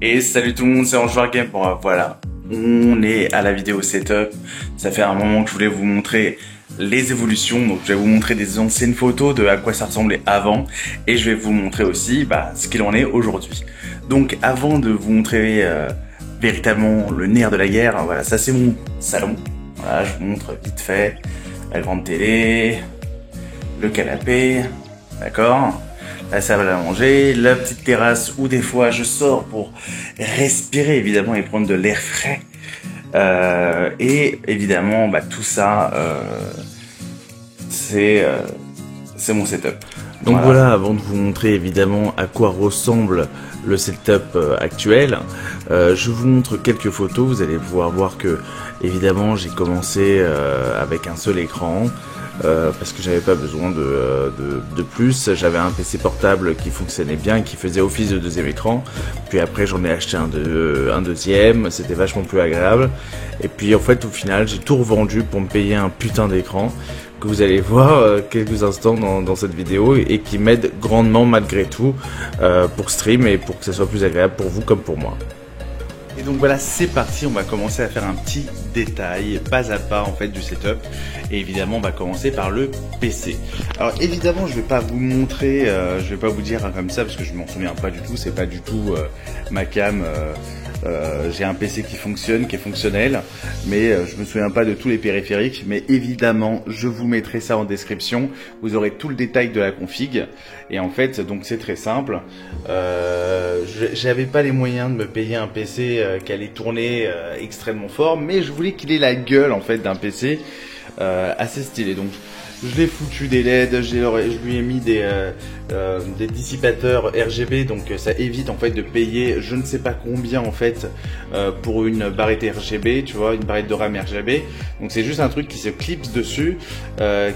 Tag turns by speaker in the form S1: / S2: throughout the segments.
S1: Et salut tout le monde, c'est Ange Game. Bon, voilà, on est à la vidéo setup. Ça fait un moment que je voulais vous montrer les évolutions. Donc je vais vous montrer des anciennes photos de à quoi ça ressemblait avant. Et je vais vous montrer aussi ce qu'il en est aujourd'hui. Donc avant de vous montrer véritablement le nerf de la guerre, voilà, ça c'est mon salon. Voilà, je vous montre vite fait la grande télé, le canapé, d'accord, la salle à manger, la petite terrasse où des fois je sors pour respirer évidemment et prendre de l'air frais. Et évidemment tout ça c'est mon setup. Donc voilà, avant de vous montrer évidemment à quoi ressemble le setup actuel, je vous montre quelques photos. Vous allez pouvoir voir que évidemment j'ai commencé avec un seul écran. Parce que j'avais pas besoin de plus. J'avais un PC portable qui fonctionnait bien, qui faisait office de deuxième écran. Puis après j'en ai acheté un deuxième, c'était vachement plus agréable. Et puis en fait au final j'ai tout revendu pour me payer un putain d'écran que vous allez voir quelques instants dans cette vidéo et qui m'aide grandement malgré tout pour stream et pour que ça soit plus agréable pour vous comme pour moi. Et donc voilà, c'est parti, on va commencer à faire un petit détail pas à pas en fait du setup. Et évidemment on va commencer par le PC. Alors évidemment je vais pas vous montrer, je vais pas vous dire comme ça parce que je m'en souviens pas du tout, c'est pas du tout ma cam. J'ai un PC qui fonctionne, qui est fonctionnel, mais je me souviens pas de tous les périphériques. Mais évidemment, je vous mettrai ça en description. Vous aurez tout le détail de la config. Et en fait, donc c'est très simple. J'avais pas les moyens de me payer un PC qui allait tourner extrêmement fort, mais je voulais qu'il ait la gueule en fait d'un PC assez stylé. Donc je l'ai foutu des LED, je lui ai mis des dissipateurs RGB, donc ça évite en fait de payer je ne sais pas combien en fait pour une barrette RGB, tu vois, une barrette de RAM RGB. Donc c'est juste un truc qui se clipse dessus,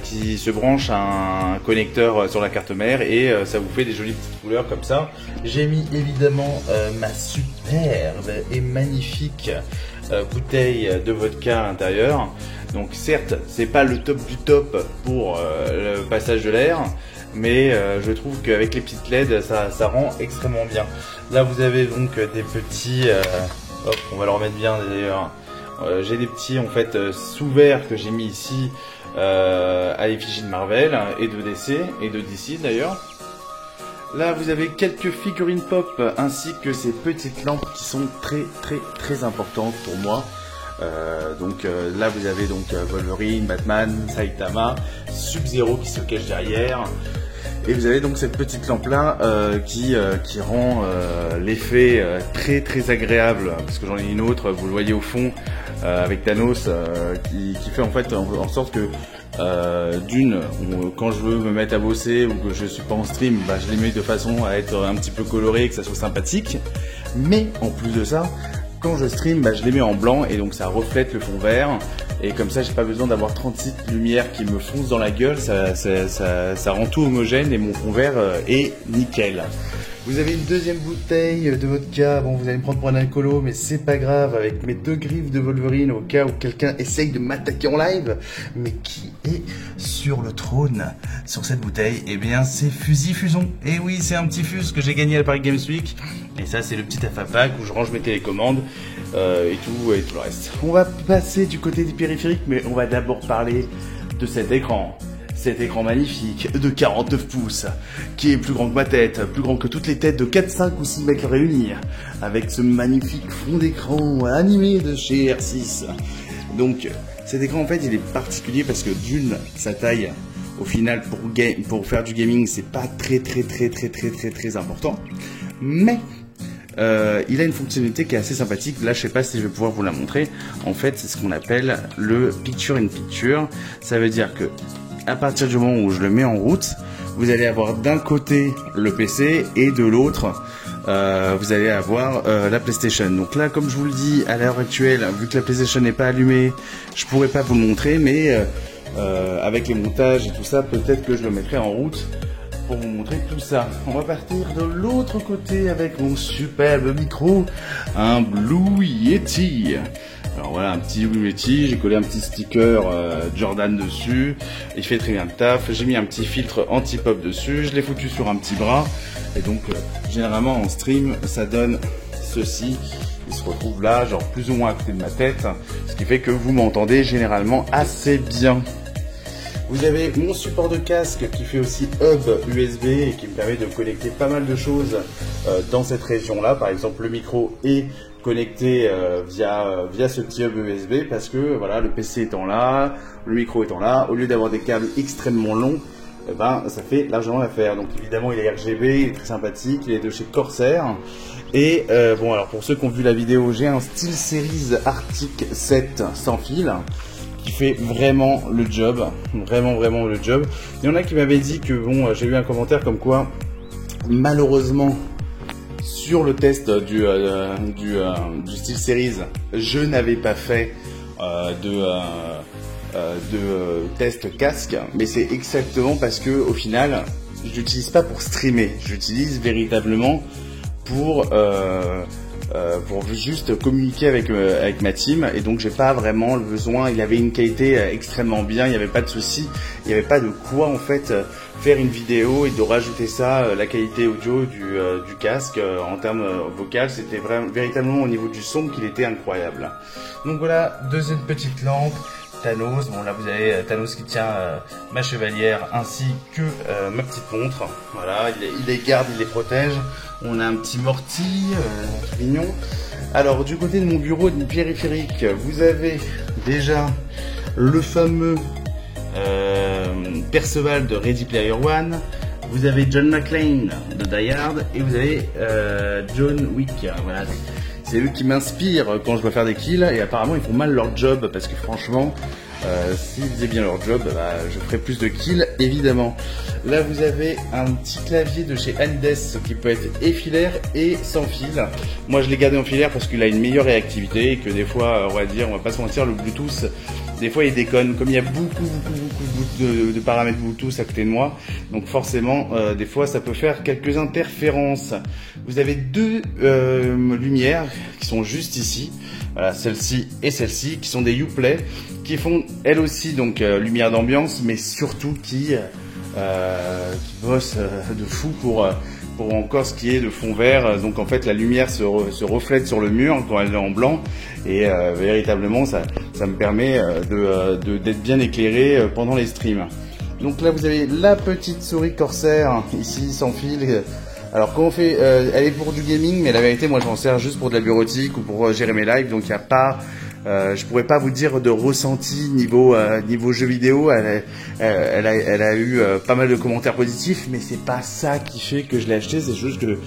S1: qui se branche à un connecteur sur la carte mère et ça vous fait des jolies petites couleurs comme ça. J'ai mis évidemment ma superbe et magnifique bouteille de vodka à l'intérieur. Donc certes, c'est pas le top du top pour le passage de l'air, mais je trouve qu'avec les petites LED, ça rend extrêmement bien. Là, vous avez donc des petits, hop, on va le remettre bien d'ailleurs. J'ai des petits en fait sous-verts que j'ai mis ici à l'effigie de Marvel et de DC et de DC d'ailleurs. Là, vous avez quelques figurines pop ainsi que ces petites lampes qui sont très importantes pour moi. Là vous avez donc Wolverine, Batman, Saitama, Sub-Zero qui se cache derrière. Et vous avez donc cette petite lampe là qui rend l'effet très agréable, parce que j'en ai une autre, vous le voyez au fond avec Thanos qui fait en fait en sorte que quand je veux me mettre à bosser ou que je suis pas en stream, je les mets de façon à être un petit peu coloré, que ça soit sympathique. Mais en plus de ça, quand je stream, je les mets en blanc et donc ça reflète le fond vert. Et comme ça, j'ai pas besoin d'avoir 36 lumières qui me foncent dans la gueule. Ça rend tout homogène et mon fond vert est nickel. Vous avez une deuxième bouteille de vodka. Bon, vous allez me prendre pour un alcoolo, mais c'est pas grave. Avec mes 2 griffes de Wolverine au cas où quelqu'un essaye de m'attaquer en live. Mais qui est sur le trône sur cette bouteille? Eh bien, c'est Fusil Fuson. Et oui, c'est un petit fuse que j'ai gagné à la Paris Games Week. Et ça, c'est le petit afapack où je range mes télécommandes et tout le reste. On va passer du côté des périphériques, mais on va d'abord parler de cet écran. Cet écran magnifique de 49 pouces, qui est plus grand que ma tête, plus grand que toutes les têtes de 4, 5 ou 6 mecs réunis, avec ce magnifique fond d'écran animé de chez R6. Donc, cet écran en fait, il est particulier parce que d'une, sa taille, au final, pour faire du gaming, c'est pas très important. Mais il a une fonctionnalité qui est assez sympathique. Là, je sais pas si je vais pouvoir vous la montrer. En fait, c'est ce qu'on appelle le picture in picture. Ça veut dire que à partir du moment où je le mets en route, vous allez avoir d'un côté le PC et de l'autre vous allez avoir la PlayStation. Donc là, comme je vous le dis, à l'heure actuelle, vu que la PlayStation n'est pas allumée, je pourrais pas vous le montrer, mais avec les montages et tout ça, peut-être que je le mettrai en route pour vous montrer tout ça. On va partir de l'autre côté avec mon superbe micro, un Blue Yeti. Alors voilà, un petit Yeti, j'ai collé un petit sticker Jordan dessus, il fait très bien le taf, j'ai mis un petit filtre anti-pop dessus, je l'ai foutu sur un petit bras, et donc généralement en stream ça donne ceci, il se retrouve là, genre plus ou moins à côté de ma tête, ce qui fait que vous m'entendez généralement assez bien. Vous avez mon support de casque qui fait aussi hub USB et qui me permet de connecter pas mal de choses dans cette région-là. Par exemple, le micro est connecté via ce petit hub USB parce que voilà, le PC étant là, le micro étant là, au lieu d'avoir des câbles extrêmement longs, eh ben, ça fait largement l'affaire. Donc évidemment, il est RGB, il est très sympathique, il est de chez Corsair. Et bon, alors pour ceux qui ont vu la vidéo, j'ai un SteelSeries Arctic 7 sans fil qui fait vraiment le job, vraiment le job. Il y en a qui m'avaient dit que bon, j'ai eu un commentaire comme quoi malheureusement sur le test du SteelSeries, je n'avais pas fait de test casque, mais c'est exactement parce que au final, je l'utilise pas pour streamer, j'utilise véritablement pour juste communiquer avec ma team, et donc j'ai pas vraiment le besoin. Il y avait une qualité extrêmement bien, il n'y avait pas de souci, il n'y avait pas de quoi en fait faire une vidéo et de rajouter ça, la qualité audio du casque en termes vocal, c'était vraiment véritablement au niveau du son qu'il était incroyable. Donc voilà, deuxième petite lampe Thanos. Bon là vous avez Thanos qui tient ma chevalière ainsi que ma petite montre. Voilà, il les garde, il les protège. On a un petit morti, mignon. Alors du côté de mon bureau de périphérique, vous avez déjà le fameux Perceval de Ready Player One. Vous avez John McClane de Die Hard et vous avez John Wick. Voilà. C'est eux qui m'inspirent quand je dois faire des kills, et apparemment ils font mal leur job parce que franchement, s'ils faisaient bien leur job, bah, je ferais plus de kills évidemment. Là vous avez un petit clavier de chez Anides qui peut être et filaire et sans fil. Moi je l'ai gardé en filaire parce qu'il a une meilleure réactivité et que des fois, on va pas se mentir, le Bluetooth, des fois il déconne. Comme il y a beaucoup de paramètres Bluetooth à côté de moi, donc forcément des fois ça peut faire quelques interférences. Vous avez deux lumières qui sont juste ici, voilà, celle-ci et celle-ci, qui sont des Uplay, qui font elles aussi donc lumière d'ambiance, mais surtout qui bossent de fou pour encore ce qui est de fond vert. Donc en fait la lumière se reflète sur le mur quand elle est en blanc, et véritablement ça me permet d'être bien éclairé pendant les streams. Donc là vous avez la petite souris Corsair ici sans fil. Alors quand on fait, elle est pour du gaming, mais la vérité moi je m'en sers juste pour de la bureautique ou pour gérer mes lives, donc il n'y a pas, je pourrais pas vous dire de ressenti niveau jeu vidéo. Elle a eu pas mal de commentaires positifs, mais c'est pas ça qui fait que je l'ai acheté. C'est juste que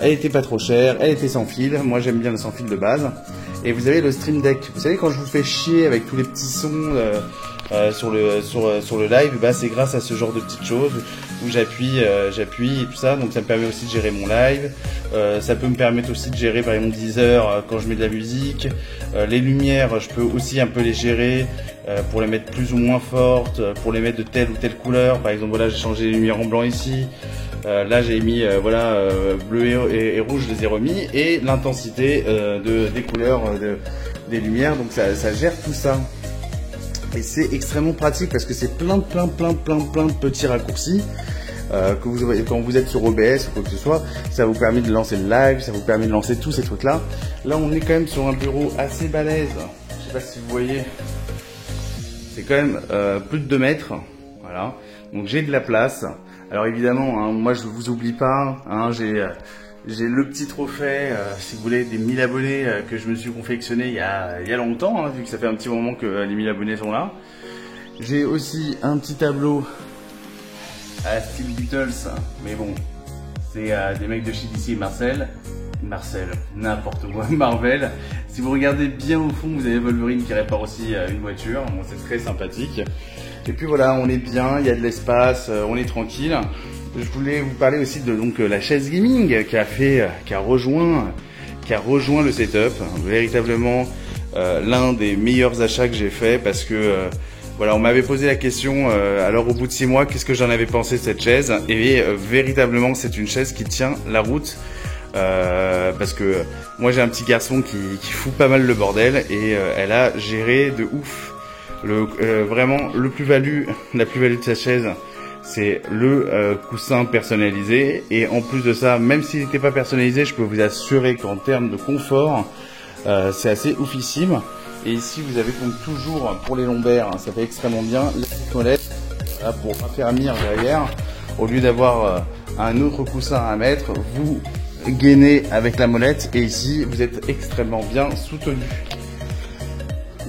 S1: elle était pas trop chère, elle était sans fil. Moi j'aime bien le sans fil de base. Et vous avez le Stream Deck. Vous savez quand je vous fais chier avec tous les petits sons sur le live, bah c'est grâce à ce genre de petites choses où j'appuie et tout ça. Donc ça me permet aussi de gérer mon live. Ça peut me permettre aussi de gérer par exemple Deezer quand je mets de la musique. Les lumières, je peux aussi un peu les gérer pour les mettre plus ou moins fortes, pour les mettre de telle ou telle couleur. Par exemple voilà, j'ai changé les lumières en blanc ici. Là j'ai mis bleu et rouge, je les ai remis, et l'intensité des couleurs des lumières, donc ça gère tout ça. Et c'est extrêmement pratique parce que c'est plein de petits raccourcis que vous aurez quand vous êtes sur OBS ou quoi que ce soit. Ça vous permet de lancer le live, ça vous permet de lancer tous ces trucs là. Là on est quand même sur un bureau assez balèze, je sais pas si vous voyez, c'est quand même plus de 2 mètres, voilà, donc j'ai de la place. Alors évidemment hein, moi je vous oublie pas, hein, j'ai le petit trophée, si vous voulez, des 1000 abonnés que je me suis confectionné il y a longtemps, hein, vu que ça fait un petit moment que les 1000 abonnés sont là. J'ai aussi un petit tableau à style Beatles, mais bon, c'est des mecs de chez DC et Marvel, n'importe quoi, Marvel. Si vous regardez bien au fond, vous avez Wolverine qui répare aussi une voiture, bon, c'est très sympathique. Et puis voilà, on est bien, il y a de l'espace, on est tranquille. Je voulais vous parler aussi de donc la chaise gaming qui a rejoint le setup. Véritablement l'un des meilleurs achats que j'ai fait parce que voilà, on m'avait posé la question alors au bout de 6 mois qu'est-ce que j'en avais pensé de cette chaise, et véritablement c'est une chaise qui tient la route parce que moi j'ai un petit garçon qui fout pas mal le bordel et elle a géré de ouf. Vraiment la plus-value de sa chaise, c'est le coussin personnalisé, et en plus de ça, même s'il n'était pas personnalisé, je peux vous assurer qu'en termes de confort, c'est assez oufissime. Et ici vous avez comme toujours pour les lombaires, ça fait extrêmement bien, la petite molette pour raffermir derrière, au lieu d'avoir un autre coussin à mettre, vous gainez avec la molette et ici vous êtes extrêmement bien soutenu.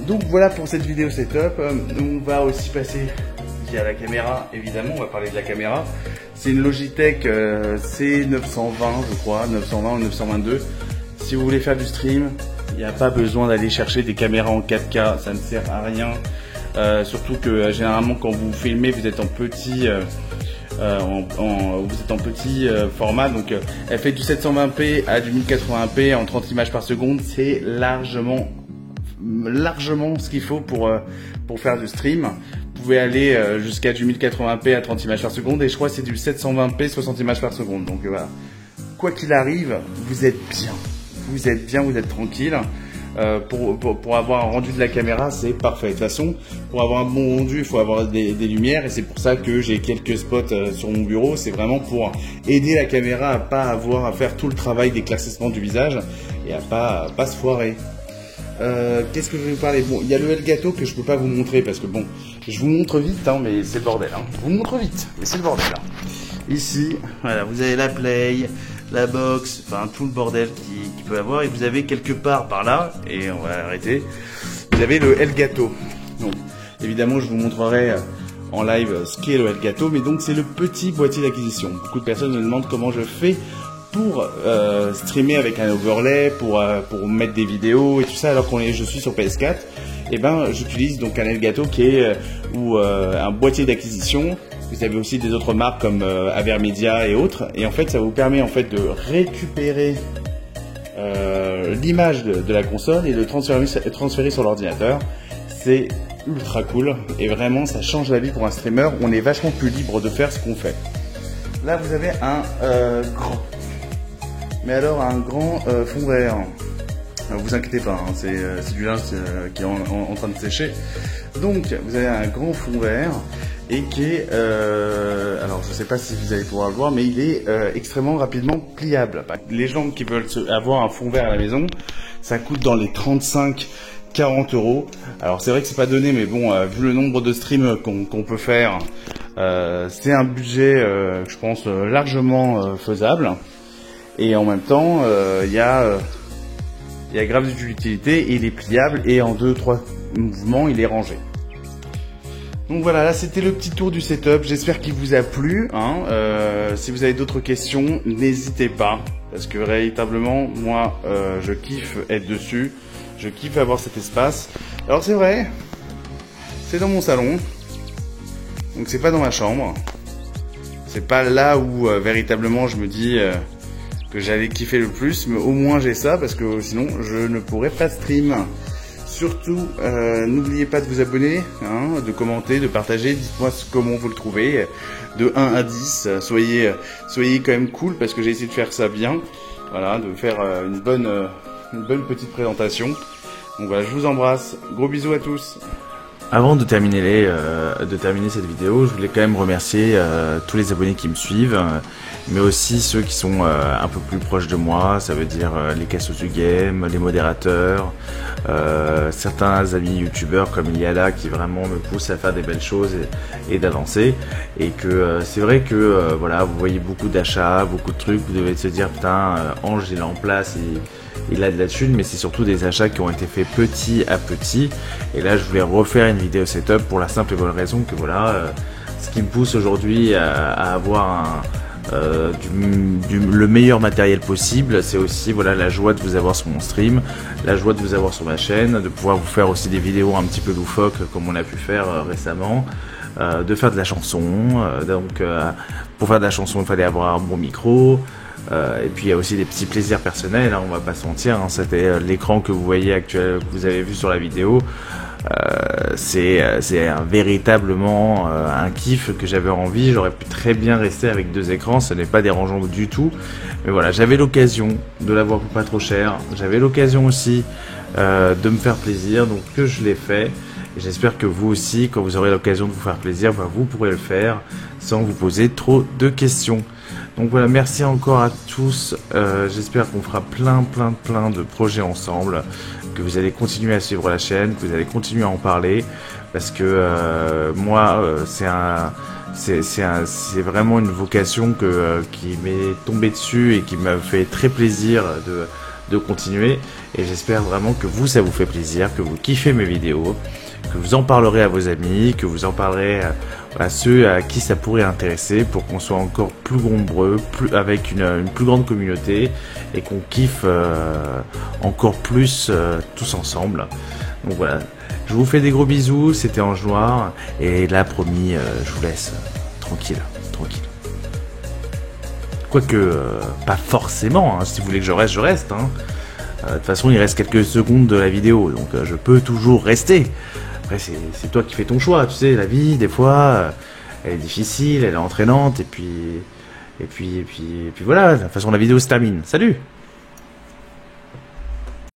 S1: Donc voilà pour cette vidéo setup. On va aussi passer via la caméra, évidemment, on va parler de la caméra. C'est une Logitech C920 je crois, 920 ou 922. Si vous voulez faire du stream, il n'y a pas besoin d'aller chercher des caméras en 4K, ça ne sert à rien. Surtout que généralement quand vous filmez, vous êtes en petit format, donc elle fait du 720p à du 1080p en 30 images par seconde. C'est largement ce qu'il faut pour faire du stream. Vous pouvez aller jusqu'à du 1080p à 30 images par seconde, et je crois que c'est du 720p 60 images par seconde. Donc voilà, quoi qu'il arrive, vous êtes bien, vous êtes tranquille. Pour avoir un rendu de la caméra, c'est parfait. De toute façon, pour avoir un bon rendu, il faut avoir des lumières, et c'est pour ça que j'ai quelques spots sur mon bureau. C'est vraiment pour aider la caméra à pas avoir à faire tout le travail d'éclaircissement du visage et à pas se foirer. Qu'est-ce que je vais vous parler? Bon, il y a le Elgato que je peux pas vous montrer parce que bon, je vous montre vite, hein, mais c'est le bordel. Hein. Je vous montre vite, mais c'est le bordel. Hein. Ici, voilà, vous avez la Play, la box, enfin tout le bordel qu'il peut avoir, et vous avez quelque part par là, et on va arrêter, vous avez le Elgato. Donc évidemment je vous montrerai en live ce qu'est le Elgato, mais donc c'est le petit boîtier d'acquisition. Beaucoup de personnes me demandent comment je fais pour streamer avec un overlay, pour mettre des vidéos et tout ça, alors je suis sur PS4. Et ben j'utilise donc un Elgato qui est un boîtier d'acquisition. Vous avez aussi des autres marques comme Avermedia et autres, et en fait ça vous permet en fait de récupérer l'image de la console et de transférer sur l'ordinateur. C'est ultra cool et vraiment ça change la vie pour un streamer. On est vachement plus libre de faire ce qu'on fait. Là vous avez un grand fond vert. Ne vous inquiétez pas, hein, c'est du linge qui est en train de sécher. Donc vous avez un grand fond vert et qui est, alors je ne sais pas si vous allez pouvoir le voir, mais il est extrêmement rapidement pliable. Les gens qui veulent avoir un fond vert à la maison, ça coûte dans les 35-40 €. Alors c'est vrai que c'est pas donné, mais bon, vu le nombre de streams qu'on peut faire, c'est un budget, je pense, largement faisable. Et en même temps, il y a grave d'utilité, et il est pliable, et en 2-3 mouvements, il est rangé. Donc voilà, là c'était le petit tour du setup, j'espère qu'il vous a plu. Hein. Si vous avez d'autres questions, n'hésitez pas, parce que véritablement, moi, je kiffe être dessus, je kiffe avoir cet espace. Alors c'est vrai, c'est dans mon salon, donc c'est pas dans ma chambre, c'est pas là où véritablement je me dis que j'allais kiffer le plus, mais au moins j'ai ça, parce que sinon je ne pourrais pas stream. Surtout, n'oubliez pas de vous abonner, hein, de commenter, de partager, dites-moi comment vous le trouvez, de 1 à 10, soyez quand même cool, parce que j'ai essayé de faire ça bien, voilà, de faire une bonne petite présentation. Donc voilà, je vous embrasse, gros bisous à tous. Avant de terminer cette vidéo, je voulais quand même remercier tous les abonnés qui me suivent, mais aussi ceux qui sont un peu plus proches de moi, ça veut dire les cassos du game, les modérateurs, certains amis youtubeurs comme Yala qui vraiment me poussent à faire des belles choses et d'avancer. Et que c'est vrai que voilà, vous voyez beaucoup d'achats, beaucoup de trucs, vous devez se dire putain, Ange il est en place, il a de la thune, mais c'est surtout des achats qui ont été faits petit à petit. Et là je voulais refaire une vidéo setup pour la simple et bonne raison que voilà, ce qui me pousse aujourd'hui à avoir le meilleur matériel possible, c'est aussi voilà la joie de vous avoir sur mon stream, la joie de vous avoir sur ma chaîne, de pouvoir vous faire aussi des vidéos un petit peu loufoques comme on a pu faire récemment, de faire de la chanson. Donc pour faire de la chanson il fallait avoir un bon micro. Et puis il y a aussi des petits plaisirs personnels, hein, on va pas se mentir, hein, c'était l'écran que vous voyez actuel, que vous avez vu sur la vidéo, c'est véritablement un kiff que j'avais envie. J'aurais pu très bien rester avec 2 écrans, ce n'est pas dérangeant du tout. Mais voilà, j'avais l'occasion de l'avoir pour pas trop cher. J'avais l'occasion aussi de me faire plaisir, donc que je l'ai fait. Et j'espère que vous aussi, quand vous aurez l'occasion de vous faire plaisir, vous pourrez le faire sans vous poser trop de questions. Donc voilà, merci encore à tous. J'espère qu'on fera plein de projets ensemble, que vous allez continuer à suivre la chaîne, que vous allez continuer à en parler, parce que moi, c'est vraiment une vocation qui m'est tombée dessus et qui m'a fait très plaisir de continuer. Et j'espère vraiment que vous, ça vous fait plaisir, que vous kiffez mes vidéos, que vous en parlerez à vos amis, que vous en parlerez à ceux à qui ça pourrait intéresser, pour qu'on soit encore plus nombreux, avec une plus grande communauté, et qu'on kiffe encore plus tous ensemble. Donc voilà, je vous fais des gros bisous, c'était Ange Noir, et là promis, je vous laisse tranquille. Quoique, pas forcément, hein. Si vous voulez que je reste, hein. De toute façon, il reste quelques secondes de la vidéo, donc je peux toujours rester. Après, c'est toi qui fais ton choix, tu sais, la vie, des fois, elle est difficile, elle est entraînante, et puis voilà, de toute façon, la vidéo se termine. Salut!